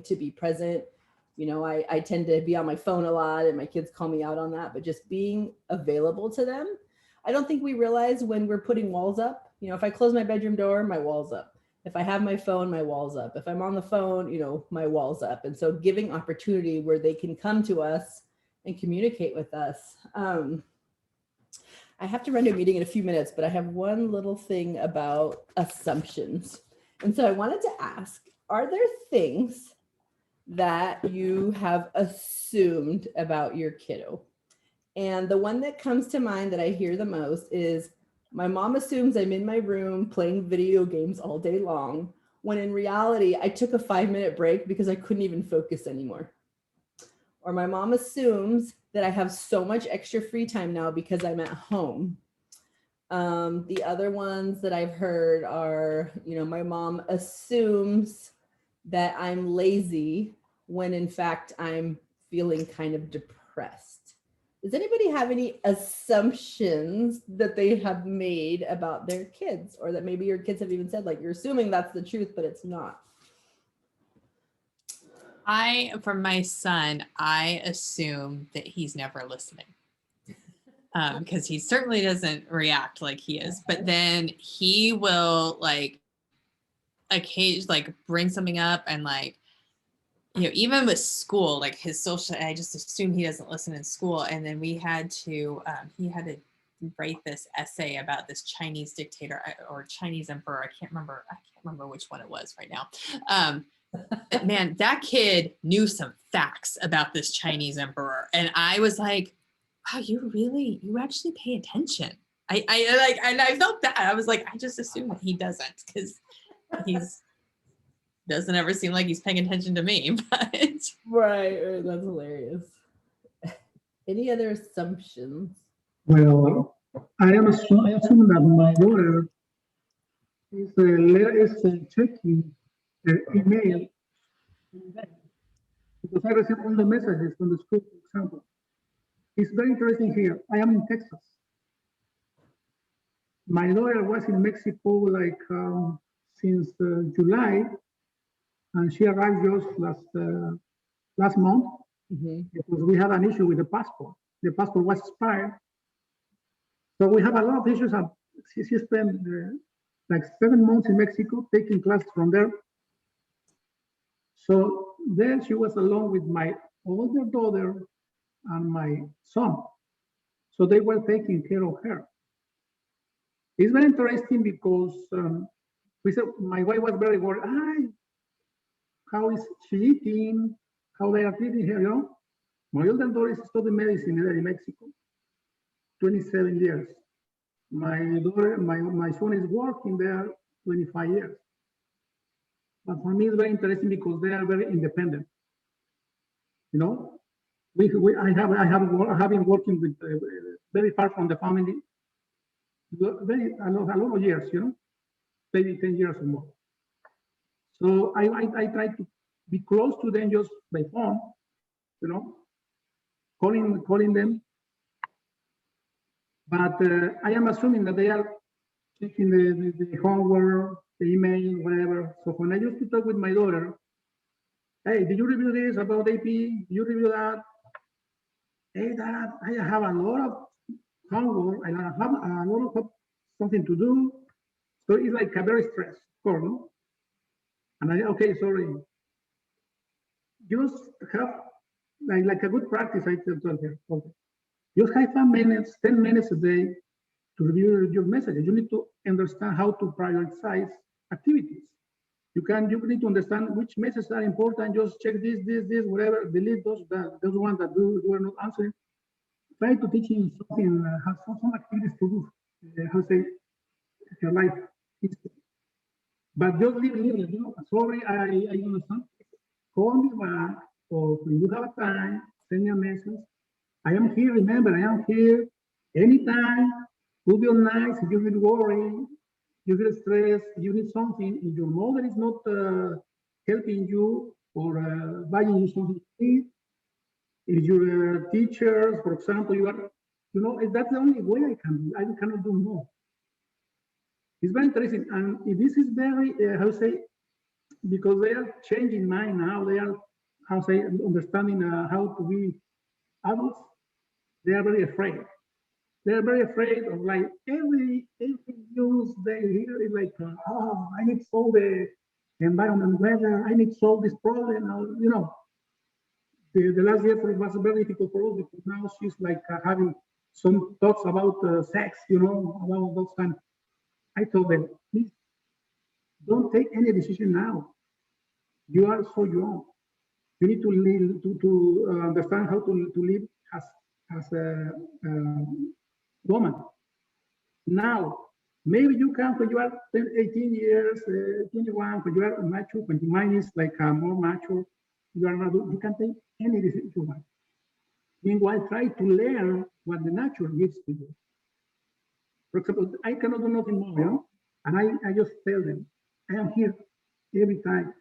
to be present. You know, I tend to be on my phone a lot and my kids call me out on that, but just being available to them. I don't think we realize when we're putting walls up. You know, if I close my bedroom door, my wall's up. If I have my phone, my wall's up. If I'm on the phone, you know, my wall's up. And so giving opportunity where they can come to us and communicate with us. I have to run to a meeting in a few minutes, but I have one little thing about assumptions. And so I wanted to ask, are there things that you have assumed about your kiddo? And the one that comes to mind that I hear the most is my mom assumes I'm in my room playing video games all day long, when in reality, I took a 5-minute break because I couldn't even focus anymore. Or my mom assumes that I have so much extra free time now because I'm at home. The other ones that I've heard are, you know, my mom assumes that I'm lazy when in fact I'm feeling kind of depressed. Does anybody have any assumptions that they have made about their kids, or that maybe your kids have even said, like, you're assuming that's the truth, but it's not? For my son, I assume that he's never listening. Because he certainly doesn't react like he is, but then he will like occasionally like bring something up, and like, you know, even with school, like his social, I just assume he doesn't listen in school. And then he had to write this essay about this Chinese dictator or Chinese emperor. I can't remember which one it was right now. Man, that kid knew some facts about this Chinese emperor. And I was like, wow, you actually pay attention. I felt bad. I was like, I just assume that he doesn't, because he's doesn't ever seem like he's paying attention to me. But Right, that's hilarious. Any other assumptions? Well, I assume that my daughter is checking her email because I receive all the messages from the school, for example. It's very interesting here. I am in Texas. My daughter was in Mexico like since July, and she arrived just last month because we had an issue with the passport. The passport was expired. So we have a lot of issues. She spent like 7 months in Mexico taking classes from there. So then she was along with my older daughter and my son. So they were taking care of her. It's very interesting because we said my wife was very worried. How is she eating? How they are treating her, you know? My older daughter is studying medicine there in Mexico, 27 years. My daughter, my son is working there 25 years. But for me, it's very interesting because they are very independent. You know, I have been working with very far from the family, a lot of years, you know, maybe 10 years or more. So I try to be close to them just by phone, you know, calling them. But I am assuming that they are checking the homework, the email, whatever. So when I used to talk with my daughter, hey, did you review this about AP? Did you review that? Hey, Dad, I have a lot of homework and I have a lot of something to do. So it's like a very stress, of course, no? And okay, sorry. Just have like a good practice, I tell her. Okay. Just have 10 minutes a day to review your messages. You need to understand how to prioritize activities. You need to understand which messages are important. Just check this, whatever. Delete those ones that you are not answering. Try to teach him something, have some activities to do. How say your life history. But just leave it. You know, sorry, I understand. Call me back, or when you have time, send me a message. I am here. Remember, I am here anytime. It will be nice if you feel worried, you feel stressed, you need something, if your mother is not helping you or buying you something to eat, if your teachers, for example, you know, that's the only way I can do. I cannot do more. It's very interesting, and this is very, how to say, because they are changing mind now. They are, how say, understanding how to be adults. They are very afraid. They are very afraid of like every news they hear is like, oh, I need to solve the environment weather. I need to solve this problem. You know, the last year was very difficult for us because now she's like having some thoughts about sex, you know, about those kind. I told them, please don't take any decision now. You are so young. You need to live, to understand how to live as a woman. Now, maybe you can when you are 18 years, 21, when you are mature, when your mind is like more mature, you are not, you can take any decision you want. Meanwhile, try to learn what the nature gives to you. For example, I cannot do nothing more, you know, and I just tell them, I am here every time.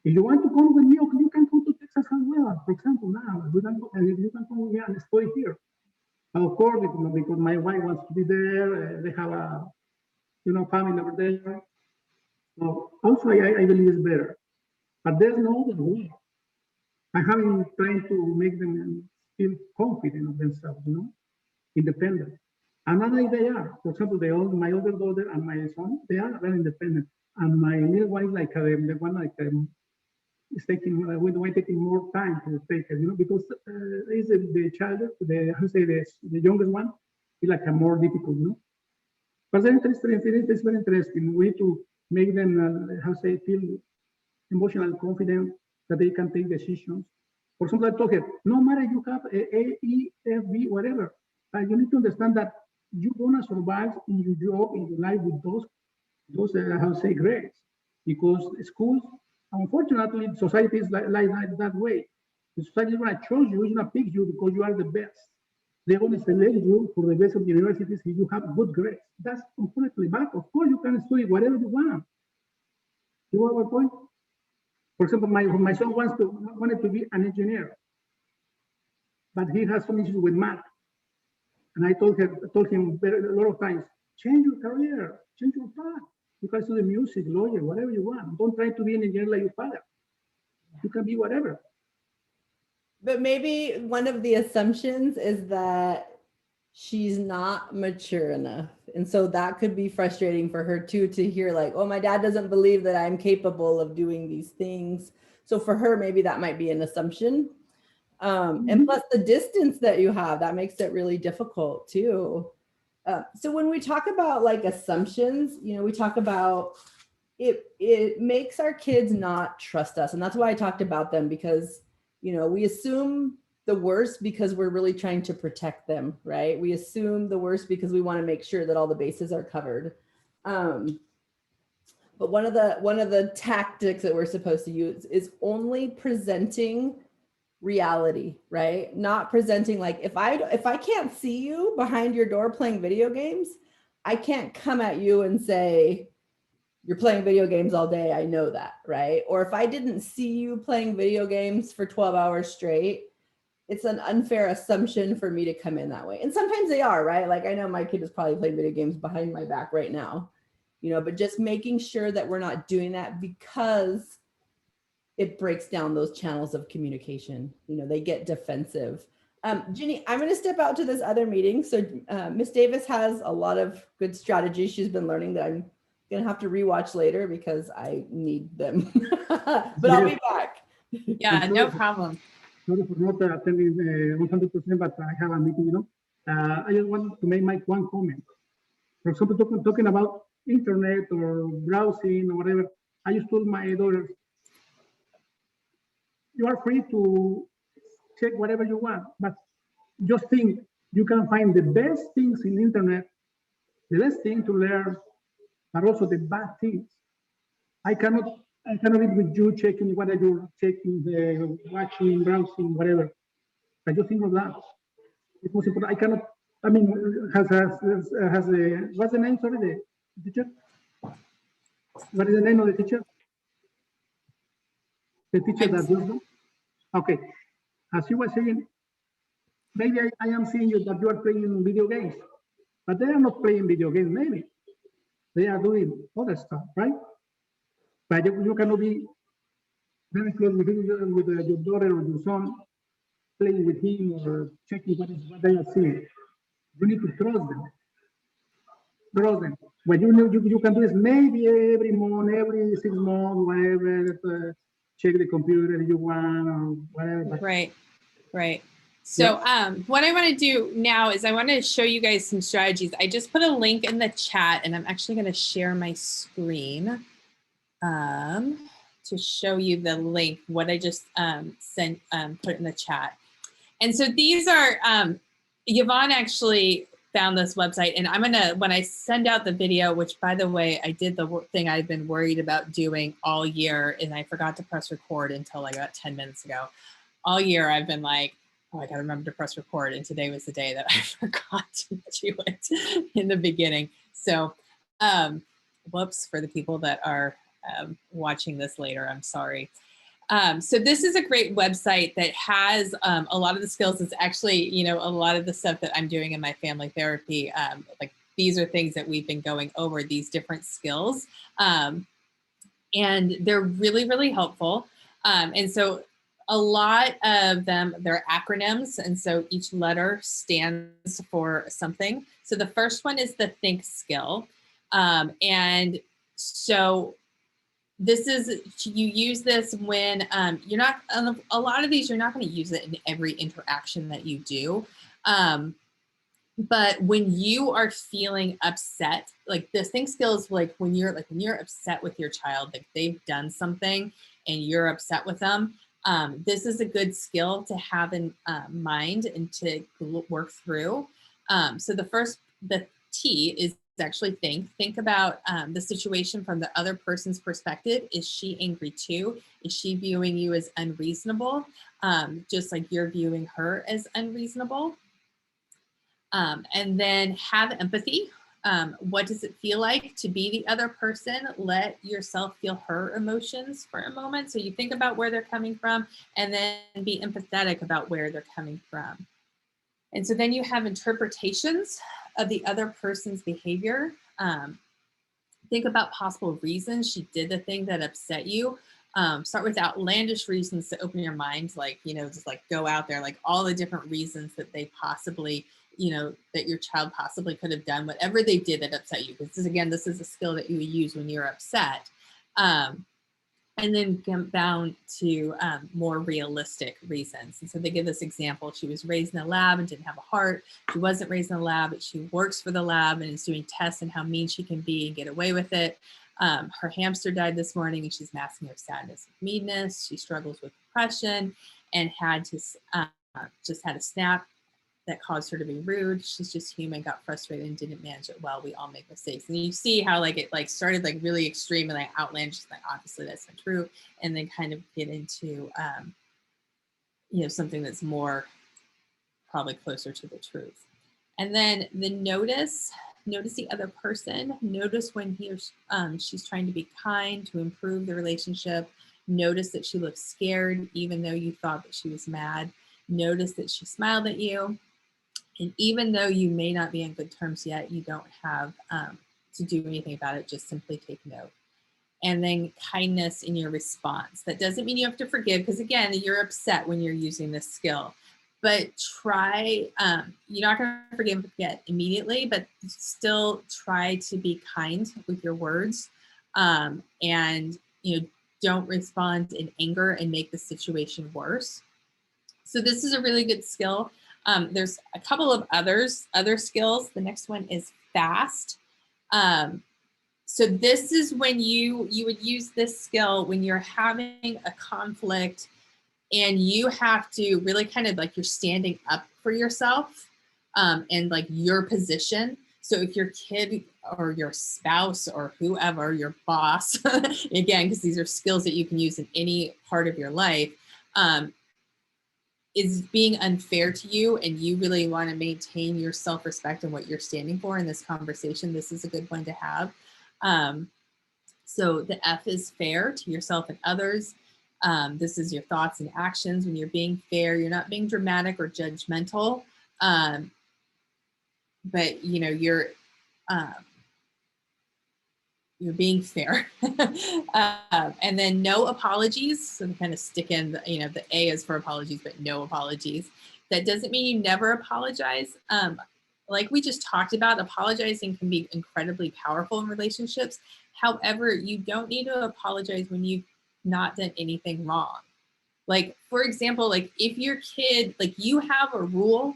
If you want to come with me, you can come to Texas as well. For example, now you can come with me and stay here. And of course, because my wife wants to be there, they have a family over there. So also, I believe it's better. But there's no other way. I haven't trying to make them feel confident of themselves, you know, independent. And not like they are. For example, my older daughter and my son, they are very independent. And my little one, like the one like is taking we're taking more time to take it, you know, because is the child, the youngest one, is like a more difficult, you know. But it's very interesting. We need to make them feel emotional confident that they can take decisions. For example, I told her, no matter you have A, E, F, B, whatever, you need to understand that you're gonna survive in your job, in your life with those grades, because schools, unfortunately, society is like that way. The society is gonna choose you, it's gonna pick you because you are the best. They're gonna select you for the best of the universities if you have good grades. That's unfortunately bad. Of course, you can study whatever you want. You know my point? For example, my son wanted to be an engineer, but he has some issues with math. And I told him a lot of times, change your career, change your path. You can study music, lawyer, whatever you want. Don't try to be an engineer like your father. You can be whatever. But maybe one of the assumptions is that she's not mature enough. And so that could be frustrating for her too, to hear like, oh, my dad doesn't believe that I'm capable of doing these things. So for her, maybe that might be an assumption. And plus the distance that you have, that makes it really difficult too. So when we talk about like assumptions, you know, we talk about it makes our kids not trust us. And that's why I talked about them, because, you know, we assume the worst because we're really trying to protect them, right? We assume the worst because we want to make sure that all the bases are covered. But one of the tactics that we're supposed to use is only presenting reality, right? Not presenting like, if I can't see you behind your door playing video games, I can't come at you and say, you're playing video games all day. I know that, right? Or if I didn't see you playing video games for 12 hours straight, it's an unfair assumption for me to come in that way. And sometimes they are, right? Like I know my kid is probably playing video games behind my back right now, you know, but just making sure that we're not doing that, because it breaks down those channels of communication. You know, they get defensive. Ginny, I'm going to step out to this other meeting. So Miss Davis has a lot of good strategies she's been learning that I'm going to have to rewatch later because I need them. But I'll be back. Yeah, no problem. Sorry for not attending 100%, but I have a meeting, you know. I just wanted to make one comment. For example, talking about internet or browsing or whatever, I just told my daughters, you are free to check whatever you want, but just think you can find the best things in the internet, the best thing to learn, but also the bad things. I cannot read with you checking what you're checking, watching, browsing, whatever. I just think of that. It's most important. I cannot. I mean, has the what's the name? Sorry, the teacher. What is the name of the teacher? The teacher that does that. Okay. As you were saying, maybe I am seeing you that you are playing video games, but they are not playing video games. Maybe they are doing other stuff, right? But you cannot be very close with, your daughter or your son, playing with him or checking what they are seeing. You need to trust them. Trust them. What you can do is maybe every month, every 6 months, whatever, check the computer if you want or whatever. But Right, right. So what I want to do now is I want to show you guys some strategies. I just put a link in the chat, and I'm actually going to share my screen to show you the link, what I just put in the chat. And so these are, Yvonne actually found this website, and I'm gonna, when I send out the video, which by the way, I did the thing I've been worried about doing all year, and I forgot to press record until like about 10 minutes ago. All year I've been like, oh, I gotta remember to press record, and today was the day that I forgot to do it in the beginning. So, whoops, for the people that are watching this later, I'm sorry. So this is a great website that has a lot of the skills. It's actually, you know, a lot of the stuff that I'm doing in my family therapy. Like these are things that we've been going over, these different skills. And they're really, really helpful. And so a lot of them, they're acronyms. And so each letter stands for something. So the first one is the think skill. And so this is, you use this when you're not, a lot of these, you're not going to use it in every interaction that you do. But when you are feeling upset, like this think skills, like when you're upset with your child, like they've done something and you're upset with them, this is a good skill to have in mind and to work through. So the T is actually think about the situation from the other person's perspective. Is she angry too? Is she viewing you as unreasonable? Just like you're viewing her as unreasonable. And then have empathy. What does it feel like to be the other person? Let yourself feel her emotions for a moment. So you think about where they're coming from and then be empathetic about where they're coming from. And so then you have interpretations of the other person's behavior. Think about possible reasons she did the thing that upset you. Start with outlandish reasons to open your mind, like, you know, just like go out there, like all the different reasons that they possibly, you know, that your child possibly could have done whatever they did that upset you. This is a skill that you would use when you're upset. And then come down to more realistic reasons. And so they give this example. She was raised in a lab and didn't have a heart. She wasn't raised in a lab, but she works for the lab and is doing tests on how mean she can be and get away with it. Her hamster died this morning and she's masking her sadness with meanness. She struggles with depression and had to just had a snap that caused her to be rude. She's just human, got frustrated and didn't manage it well. We all make mistakes. And you see how like it like started like really extreme and like outlandish, like obviously that's not true. And then kind of get into, you know, something that's more probably closer to the truth. And then the notice the other person. Notice when she's trying to be kind to improve the relationship. Notice that she looks scared, even though you thought that she was mad. Notice that she smiled at you. And even though you may not be on good terms yet, you don't have to do anything about it, just simply take note. And then kindness in your response. That doesn't mean you have to forgive, because again, you're upset when you're using this skill. But try, you're not going to forgive yet immediately, but still try to be kind with your words. And, you know, don't respond in anger and make the situation worse. So this is a really good skill. There's a couple of other skills. The next one is fast. So this is when you would use this skill when you're having a conflict and you have to really kind of like you're standing up for yourself and like your position. So if your kid or your spouse or whoever, your boss, again, because these are skills that you can use in any part of your life, is being unfair to you and you really want to maintain your self-respect and what you're standing for in this conversation, this is a good one to have. So the F is fair to yourself and others. This is your thoughts and actions. When you're being fair, you're not being dramatic or judgmental, but you know, you're you're being fair. And then no apologies. So kind of stick in, the A is for apologies, but no apologies. That doesn't mean you never apologize. Like we just talked about, apologizing can be incredibly powerful in relationships. However, you don't need to apologize when you've not done anything wrong. Like, for example, like if your kid, like you have a rule,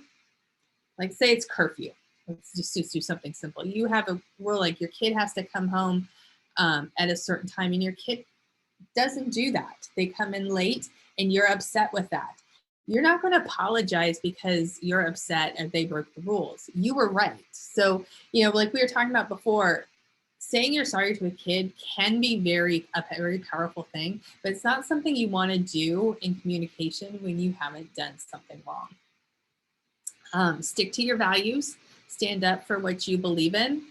like say it's curfew. Let's just do something simple. You have a rule like your kid has to come home at a certain time, and your kid doesn't do that. They come in late and you're upset with that. You're not going to apologize because you're upset and they broke the rules. You were right. So, like we were talking about before, saying you're sorry to a kid can be a very powerful thing, but it's not something you want to do in communication when you haven't done something wrong. Stick to your values, stand up for what you believe in,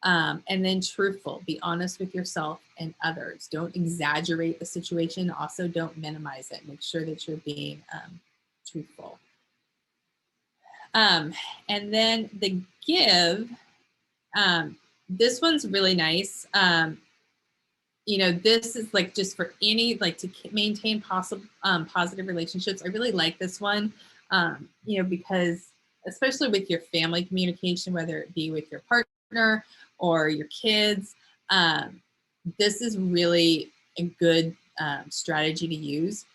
and then truthful. Be honest with yourself and others. Don't exaggerate the situation. Also, don't minimize it. Make sure that you're being truthful. And then the give, this one's really nice. This is like just for any, like to maintain positive relationships. I really like this one, because especially with your family communication, whether it be with your partner or your kids, this is really a good strategy to use.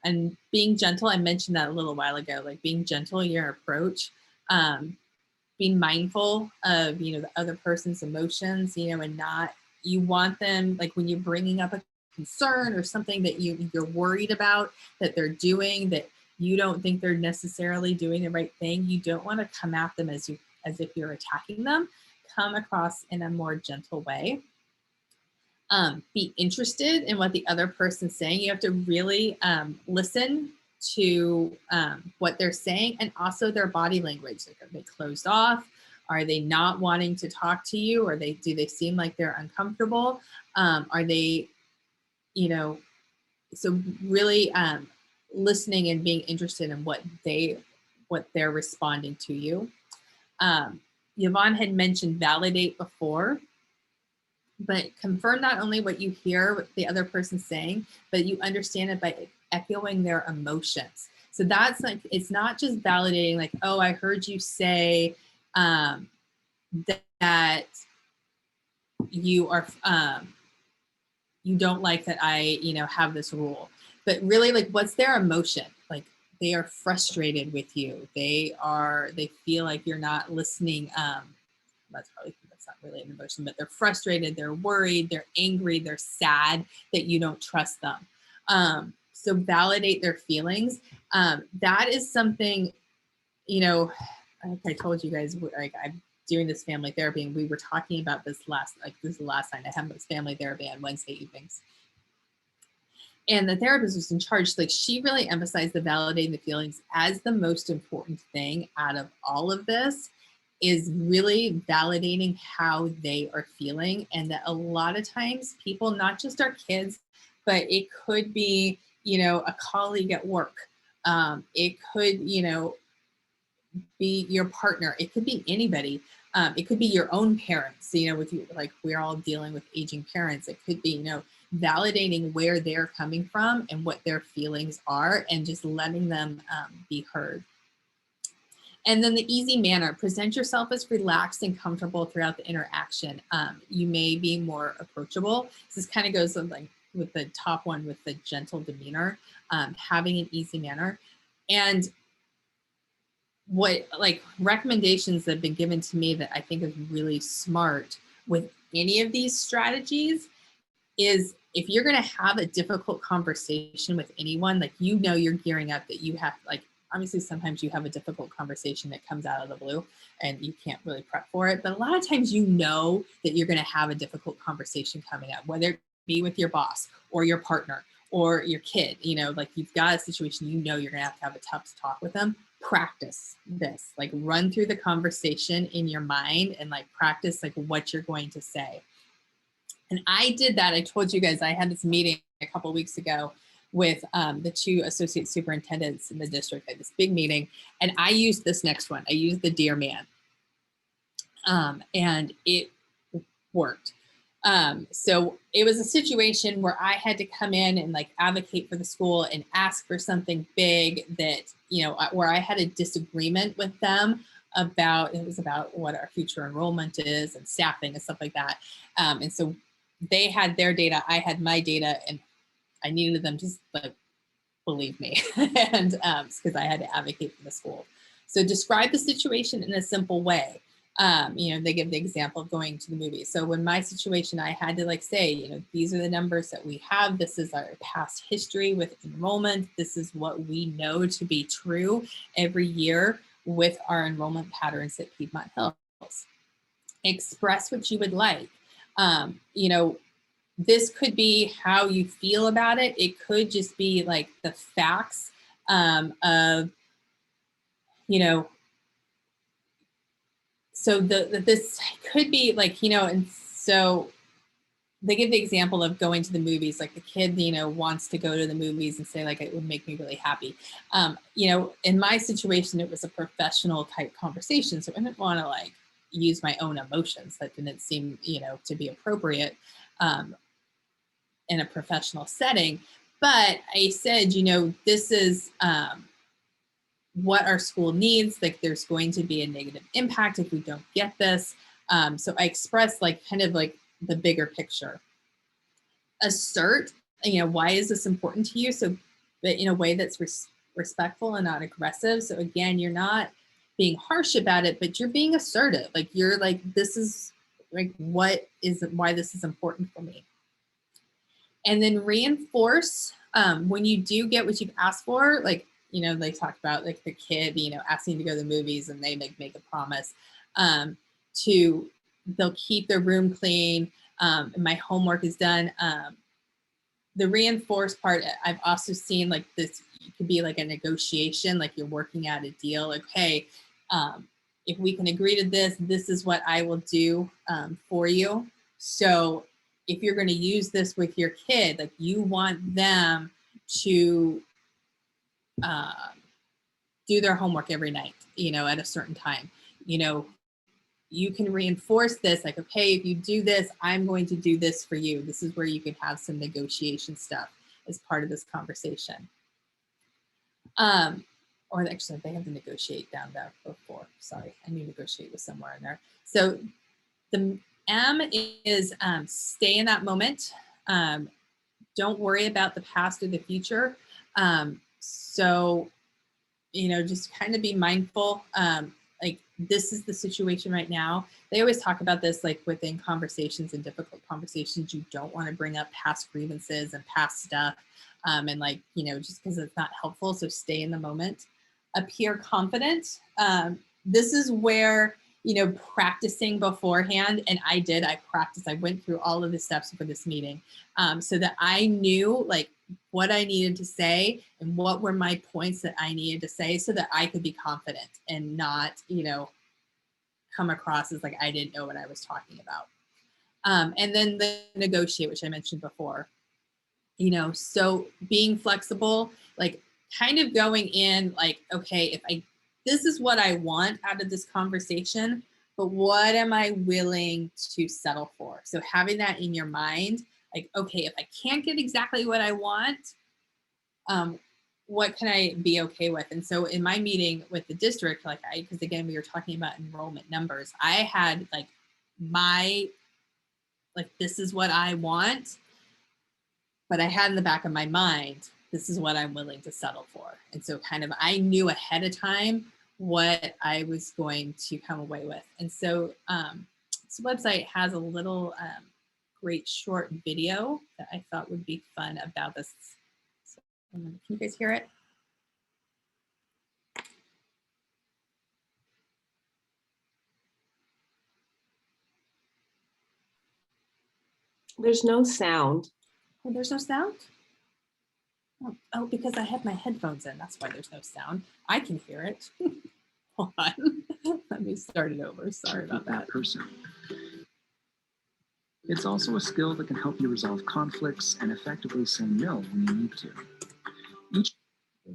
And being gentle, I mentioned that a little while ago, like being gentle in your approach, being mindful of, the other person's emotions, and not, you want them, like when you're bringing up a concern or something that you're worried about that they're doing, that you don't think they're necessarily doing the right thing, you don't want to come at them as if you're attacking them. Come across in a more gentle way. Be interested in what the other person's saying. You have to really listen to what they're saying, and also their body language. Like, are they closed off? Are they not wanting to talk to you? Or do they seem like they're uncomfortable? Are they, so really listening and being interested in what they're responding to you. Yvonne had mentioned validate before, but confirm not only what you hear what the other person's saying, but you understand it by echoing their emotions. So that's like, it's not just validating like, oh, I heard you say that you are, you don't like that I, have this rule, but really like, what's their emotion? Like they are frustrated with you. They feel like you're not listening. That's not really an emotion, but they're frustrated, they're worried, they're angry, they're sad that you don't trust them. So validate their feelings. That is something, like I told you guys, like I'm doing this family therapy, and we were talking about this this is the last time I have this family therapy on Wednesday evenings. And the therapist was in charge, like she really emphasized the validating the feelings as the most important thing out of all of this, is really validating how they are feeling. And that a lot of times people, not just our kids, but it could be, a colleague at work. It could, be your partner. It could be anybody. It could be your own parents, with you, like we're all dealing with aging parents. It could be, validating where they're coming from and what their feelings are, and just letting them be heard. And then the easy manner, present yourself as relaxed and comfortable throughout the interaction. You may be more approachable. This kind of goes with the top one, with the gentle demeanor, having an easy manner. And what recommendations that have been given to me that I think is really smart with any of these strategies is, if you're going to have a difficult conversation with anyone, like, you're gearing up that you have, like, obviously sometimes you have a difficult conversation that comes out of the blue and you can't really prep for it. But a lot of times that you're going to have a difficult conversation coming up, whether it be with your boss or your partner or your kid, like you've got a situation, you're going to have a tough talk with them. Practice this, like run through the conversation in your mind and like practice like what you're going to say. And I did that. I told you guys I had this meeting a couple of weeks ago with the two associate superintendents in the district. I had this big meeting, and I used this next one. I used the Dear Man. And worked. So it was a situation where I had to come in and like advocate for the school and ask for something big that, you know, where I had a disagreement with them about, it was about what our future enrollment is and staffing and stuff like that. And so they had their data, I had my data, and I needed them to like believe me, and because I had to advocate for the school. So describe the situation in a simple way. You know, they give the example of going to the movies. So in my situation, I had to like say, you know, these are the numbers that we have. This is our past history with enrollment. This is what we know to be true every year with our enrollment patterns at Piedmont Hills. Express what you would like. You know, this could be how you feel about it. It could just be like the facts of, you know, so this could be like, you know, and so they give the example of going to the movies, like the kid, you know, wants to go to the movies and say like, it would make me really happy. You know, in my situation, it was a professional type conversation. So I didn't want to like use my own emotions. That didn't seem, you know, to be appropriate in a professional setting. But I said, you know, this is what our school needs. Like there's going to be a negative impact if we don't get this. So I expressed like kind of like the bigger picture. Assert, you know, why is this important to you? So, but in a way that's respectful and not aggressive. So again, you're not being harsh about it, but you're being assertive. Like you're like, this is like, why this is important for me. And then reinforce when you do get what you've asked for, like, you know, they talk about like the kid, you know, asking to go to the movies and they make a promise they'll keep their room clean. And my homework is done. The reinforced part, I've also seen like this, it could be like a negotiation, like you're working out a deal, like, hey, if we can agree to this, this is what I will do for you. So if you're going to use this with your kid, like you want them to do their homework every night, you know, at a certain time, you know, you can reinforce this, like, okay, if you do this, I'm going to do this for you. This is where you can have some negotiation stuff as part of this conversation. Or actually, they have to negotiate down there before. Sorry, I knew negotiate was somewhere in there. So the M is stay in that moment. Don't worry about the past or the future. So, you know, just kind of be mindful. Like this is the situation right now. They always talk about this, like within conversations and difficult conversations, you don't want to bring up past grievances and past stuff. And like, you know, just because it's not helpful. So stay in the moment. Appear confident. This is where, you know, practicing beforehand. And I practiced, I went through all of the steps for this meeting so that I knew like what I needed to say and what were my points that I needed to say so that I could be confident and not, you know, come across as like I didn't know what I was talking about. And then the negotiate, which I mentioned before, you know, so being flexible, like kind of going in like, okay, this is what I want out of this conversation, but what am I willing to settle for? So having that in your mind, like, okay, if I can't get exactly what I want, what can I be okay with? And so in my meeting with the district, like because again, we were talking about enrollment numbers, I had like this is what I want, but I had in the back of my mind, this is what I'm willing to settle for. And so kind of, I knew ahead of time what I was going to come away with. And so this website has a little great short video that I thought would be fun about this. So, can you guys hear it? There's no sound. Oh, there's no sound? Oh, because I have my headphones in. That's why there's no sound. I can hear it. Hold on. Let me start it over. Sorry about that. Person. It's also a skill that can help you resolve conflicts and effectively say no when you need to.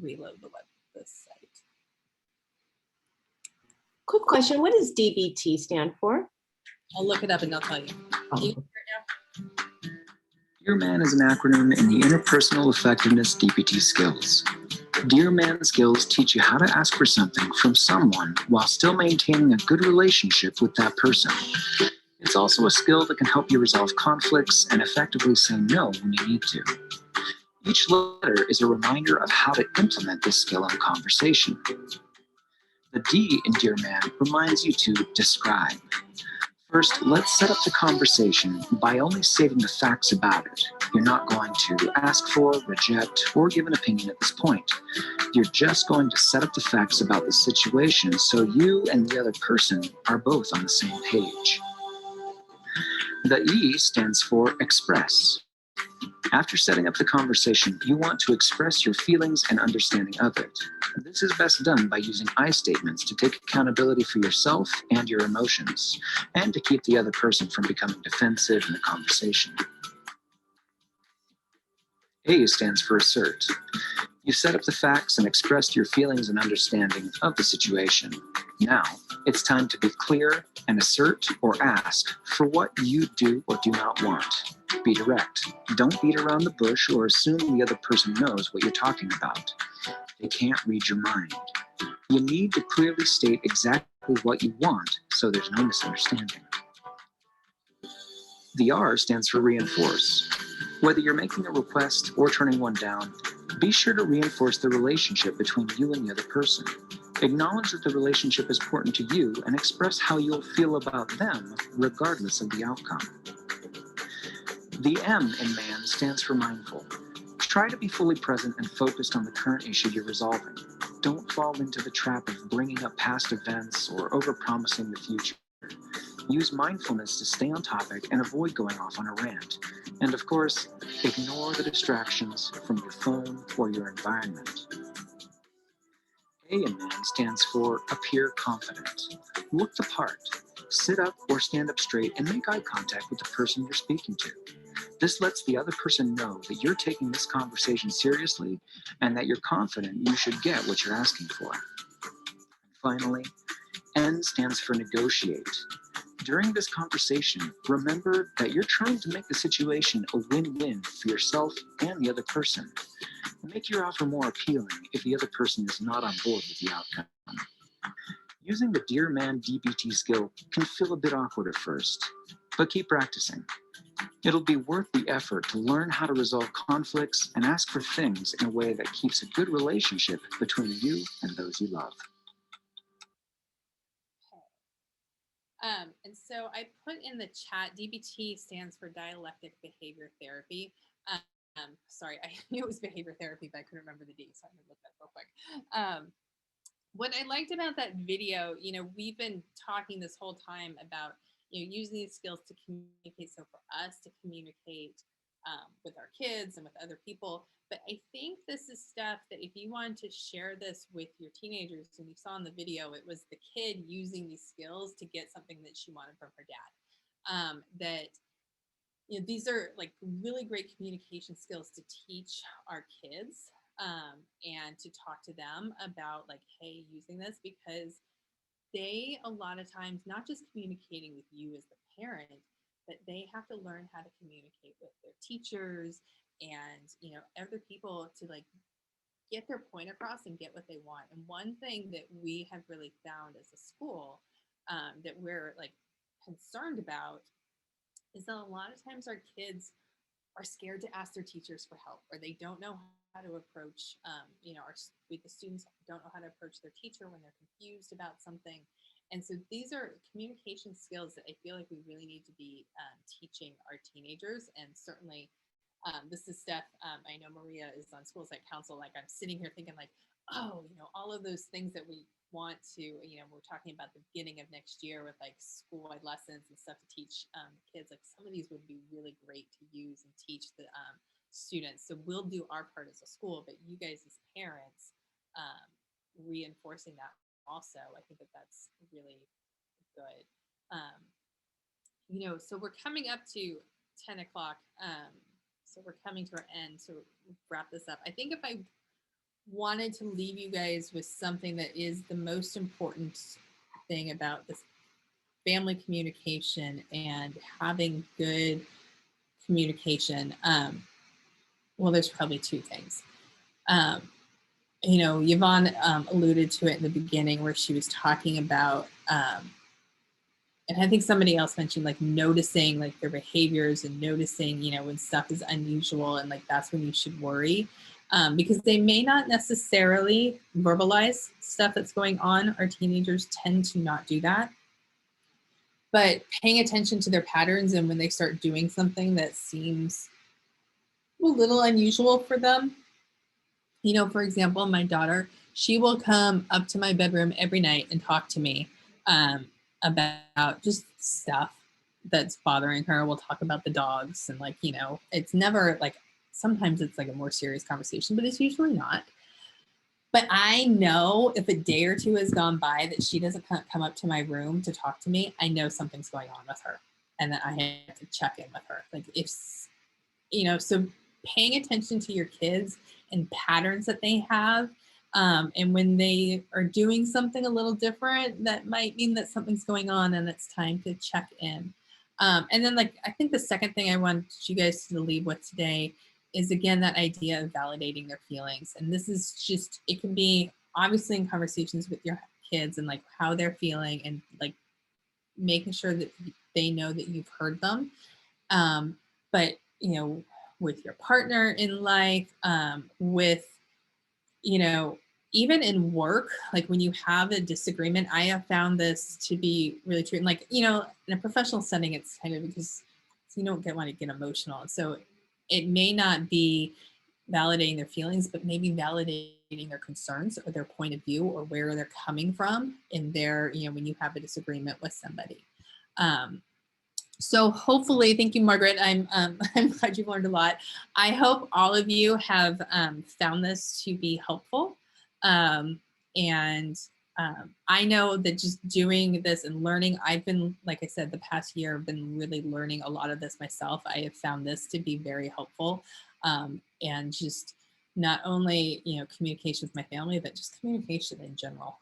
Reload this site. Quick question, what does DBT stand for? I'll look it up and I'll tell you. Dear Man is an acronym in the Interpersonal Effectiveness DPT skills. Dear Man skills teach you how to ask for something from someone while still maintaining a good relationship with that person. It's also a skill that can help you resolve conflicts and effectively say no when you need to. Each letter is a reminder of how to implement this skill in conversation. The D in Dear Man reminds you to describe. First, let's set up the conversation by only stating the facts about it. You're not going to ask for, reject, or give an opinion at this point. You're just going to set up the facts about the situation so you and the other person are both on the same page. The E stands for express. After setting up the conversation, you want to express your feelings and understanding of it. This is best done by using I statements to take accountability for yourself and your emotions, and to keep the other person from becoming defensive in the conversation. A stands for assert. You set up the facts and expressed your feelings and understanding of the situation. Now, it's time to be clear and assert or ask for what you do or do not want. Be direct. Don't beat around the bush or assume the other person knows what you're talking about. They can't read your mind. You need to clearly state exactly what you want so there's no misunderstanding. The R stands for reinforce. Whether you're making a request or turning one down, be sure to reinforce the relationship between you and the other person. Acknowledge that the relationship is important to you and express how you'll feel about them regardless of the outcome. The M in Man stands for mindful. Try to be fully present and focused on the current issue you're resolving. Don't fall into the trap of bringing up past events or overpromising the future. Use mindfulness to stay on topic and avoid going off on a rant. And of course, ignore the distractions from your phone or your environment. A in Man stands for appear confident. Look the part. Sit up or stand up straight and make eye contact with the person you're speaking to. This lets the other person know that you're taking this conversation seriously and that you're confident you should get what you're asking for. Finally, N stands for negotiate. During this conversation, remember that you're trying to make the situation a win-win for yourself and the other person. Make your offer more appealing if the other person is not on board with the outcome. Using the Dear Man DBT skill can feel a bit awkward at first, but keep practicing. It'll be worth the effort to learn how to resolve conflicts and ask for things in a way that keeps a good relationship between you and those you love. And so I put in the chat, DBT stands for dialectic behavior therapy. Sorry, I knew it was behavior therapy, but I couldn't remember the D, so I'm gonna look that real quick. What I liked about that video, we've been talking this whole time about, using these skills to communicate. So for us to communicate with our kids and with other people. But I think this is stuff that if you wanted to share this with your teenagers, and you saw in the video, it was the kid using these skills to get something that she wanted from her dad. These are like really great communication skills to teach our kids and to talk to them about like, hey, using this, because they a lot of times not just communicating with you as the parent, but they have to learn how to communicate with their teachers and other people to like get their point across and get what they want. And one thing that we have really found as a school that we're like concerned about is that a lot of times our kids are scared to ask their teachers for help, or they don't know how to approach, the students don't know how to approach their teacher when they're confused about something. And so these are communication skills that I feel like we really need to be teaching our teenagers. And certainly this is stuff, I know Maria is on School Site Council. Like I'm sitting here thinking like, oh, all of those things that we want to, we're talking about the beginning of next year with like school-wide lessons and stuff to teach kids. Like some of these would be really great to use and teach the students. So we'll do our part as a school, but you guys as parents reinforcing that also, I think that that's really good. So we're coming up to 10 o'clock. So we're coming to our end. So we'll wrap this up. I think if I wanted to leave you guys with something that is the most important thing about this family communication and having good communication, well, there's probably two things. You know, Yvonne alluded to it in the beginning where she was talking about, and I think somebody else mentioned like noticing like their behaviors and noticing, you know, when stuff is unusual and like that's when you should worry, because they may not necessarily verbalize stuff that's going on. Our teenagers tend to not do that. But paying attention to their patterns and when they start doing something that seems a little unusual for them. You know, for example, my daughter, she will come up to my bedroom every night and talk to me about just stuff that's bothering her. We'll talk about the dogs and like, you know, it's never like, sometimes it's like a more serious conversation, but it's usually not. But I know if a day or two has gone by that she doesn't come up to my room to talk to me, I know something's going on with her and that I have to check in with her. Like if, you know, so paying attention to your kids and patterns that they have. And when they are doing something a little different, that might mean that something's going on and it's time to check in. And then like, I think the second thing I want you guys to leave with today is again, that idea of validating their feelings. And this is just, it can be obviously in conversations with your kids and like how they're feeling and like making sure that they know that you've heard them. But, you know, with your partner in life, with, you know, even in work, like when you have a disagreement, I have found this to be really true. And like, you know, in a professional setting, it's kind of because you don't want to get emotional. And so it may not be validating their feelings, but maybe validating their concerns or their point of view or where they're coming from in their, you know, when you have a disagreement with somebody. So hopefully, thank you, Margaret. I'm glad you've learned a lot. I hope all of you have found this to be helpful. I know that just doing this and learning, I've been, like I said, the past year, I've been really learning a lot of this myself. I have found this to be very helpful. And just not only, you know, communication with my family, but just communication in general,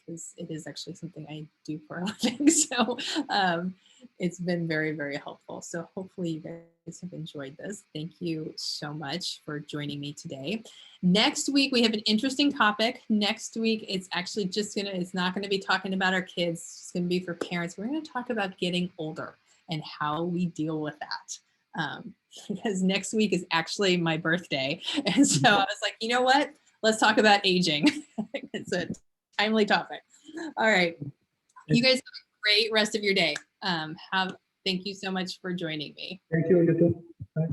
because it is actually something I do for a living. So it's been very, very helpful. So hopefully you guys have enjoyed this. Thank you so much for joining me today. Next week, we have an interesting topic. Next week, it's actually it's not gonna be talking about our kids. It's gonna be for parents. We're gonna talk about getting older and how we deal with that. Because next week is actually my birthday. And so I was like, you know what? Let's talk about aging. It's a timely topic. All right. You guys have a great rest of your day. Thank you so much for joining me. Thank you, you too. Bye.